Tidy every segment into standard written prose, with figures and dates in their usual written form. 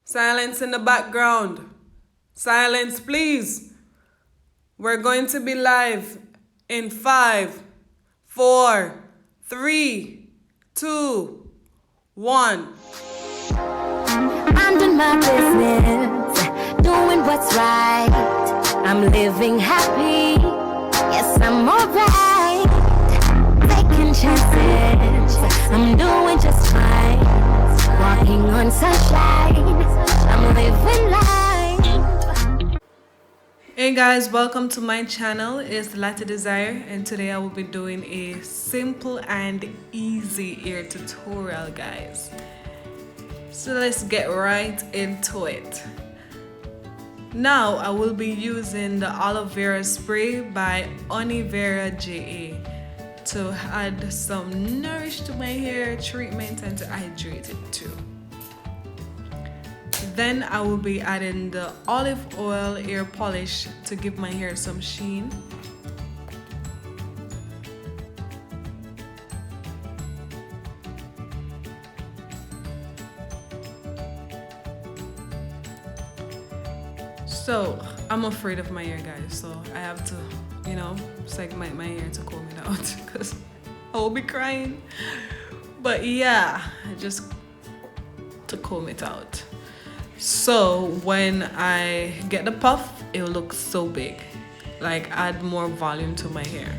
Silence in the background. Silence, please. We're going to be live in 5, 4, 3, 2, 1. I'm doing my business, doing what's right. I'm living happy, yes, I'm alright. Taking chances, I'm doing just fine. Walking on sunshine, I'm living life. Hey guys, welcome to my channel. It's Lattydesire, and today I will be doing a simple and easy ear tutorial, guys. So let's get right into it. Now I will be using the aloe vera spray by Vera JA to add some nourish to my hair treatment and to hydrate it too. Then I will be adding the olive oil ear polish to give my hair some sheen. So I'm afraid of my hair, guys, so I have to, segment my hair to comb it out because I will be crying. But yeah, just to comb it out. So when I get the puff, it will look so big, like add more volume to my hair.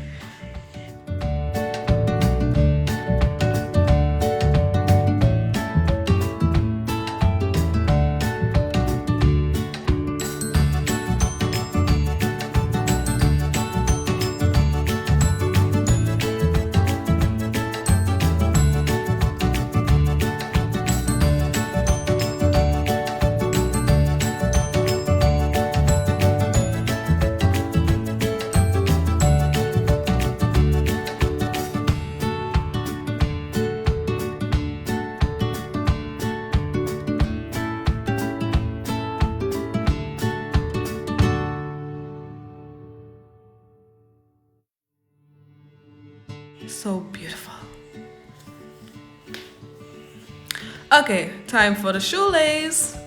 So beautiful. Okay, time for the shoelace.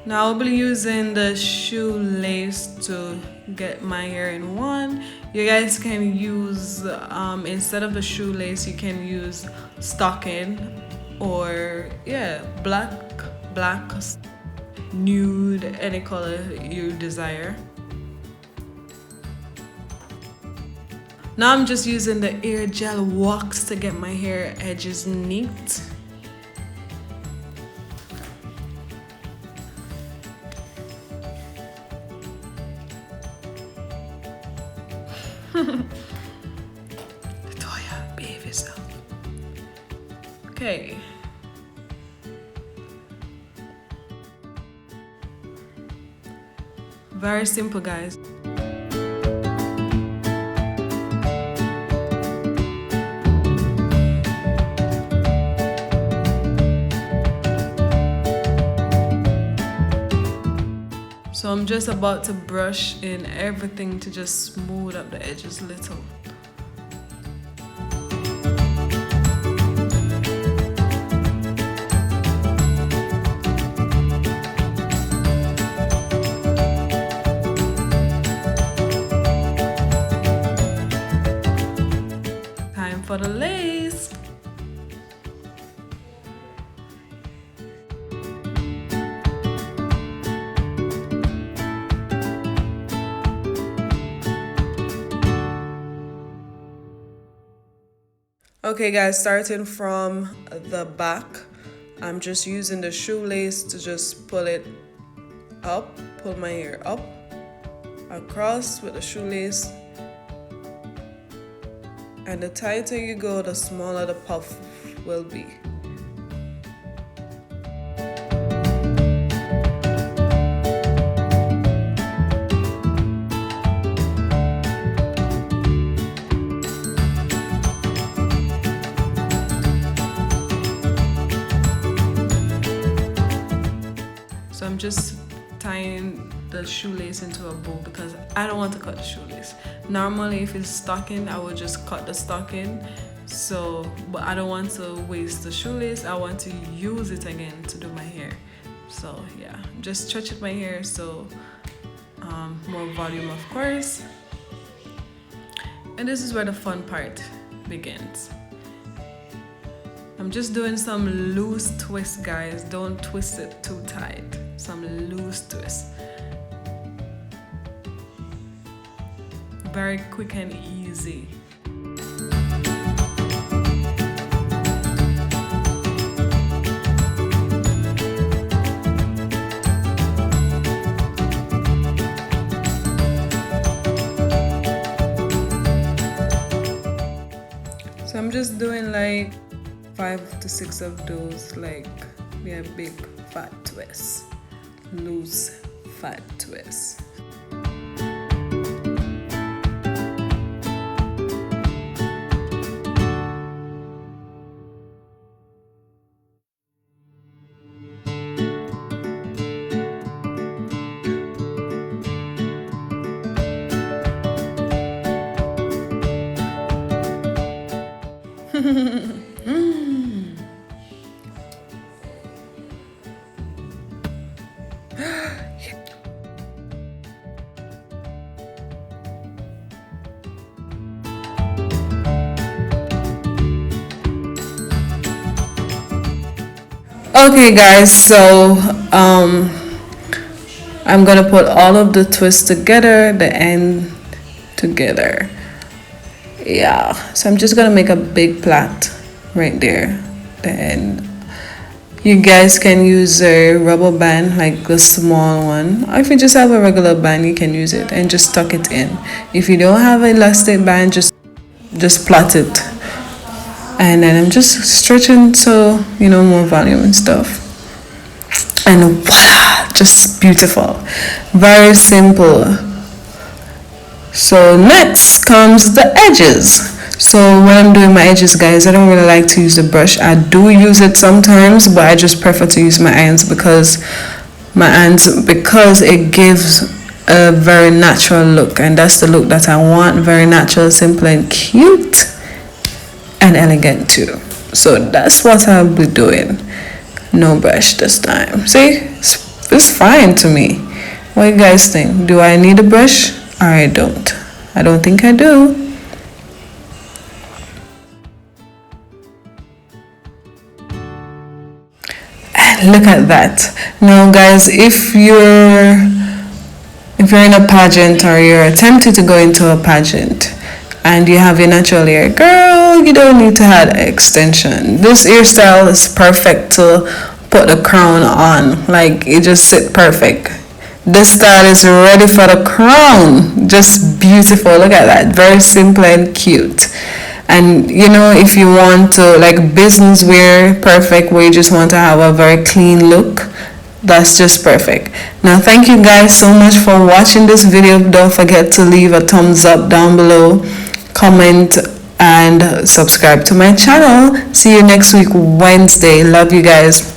Now I'll be using the shoelace to get my hair in one. You guys can use, instead of the shoelace, you can use stocking or black, nude, any color you desire. Now I'm just using the ear gel wax to get my hair edges neat. Latoya, behave yourself. Okay. Very simple, guys. So I'm just about to brush in everything to just smooth up the edges a little. Time for the lace. Okay guys, starting from the back, I'm just using the shoelace to just pull it up, pull my hair up, across with the shoelace. And the tighter you go, the smaller the puff will be. So I'm just tying the shoelace into a bow because I don't want to cut the shoelace. Normally if it's stocking, I would just cut the stocking. But I don't want to waste the shoelace. I want to use it again to do my hair. So yeah, just stretching my hair, so more volume of course. And this is where the fun part begins. I'm just doing some loose twist, guys. Don't twist it too tight. Some loose twist. Very quick and easy. So I'm just doing like 5 to 6 of those, like a big fat twist, loose fat twist. Okay guys, so I'm gonna put all of the twists together, the end together. Yeah, so I'm just gonna make a big plait right there, the end. You guys can use a rubber band, like the small one, or if you just have a regular band, you can use it and just tuck it in. If you don't have an elastic band, just plait it. And then I'm just stretching, so you know, more volume and stuff. And voila, just beautiful. Very simple. So next comes the edges. So when I'm doing my edges, guys, I don't really like to use the brush. I do use it sometimes, but I just prefer to use my hands because it gives a very natural look, and that's the look that I want. Very natural, simple and cute and elegant too. So that's what I'll be doing. No brush this time. See, it's fine to me. What do you guys think? Do I need a brush? I don't think I do. And look at that. Now guys, if you're in a pageant or you're attempting to go into a pageant and you have your natural hair, girl, you don't need to add extension. This hairstyle is perfect to put the crown on. Like, it just sit perfect. This style is ready for the crown. Just beautiful. Look at that. Very simple and cute. And you know, if you want to, like, business wear, perfect, where you just want to have a very clean look, that's just perfect. Now thank you guys so much for watching this video. Don't forget to leave a thumbs up down below, comment, and subscribe to my channel. See you next week, Wednesday. Love you guys.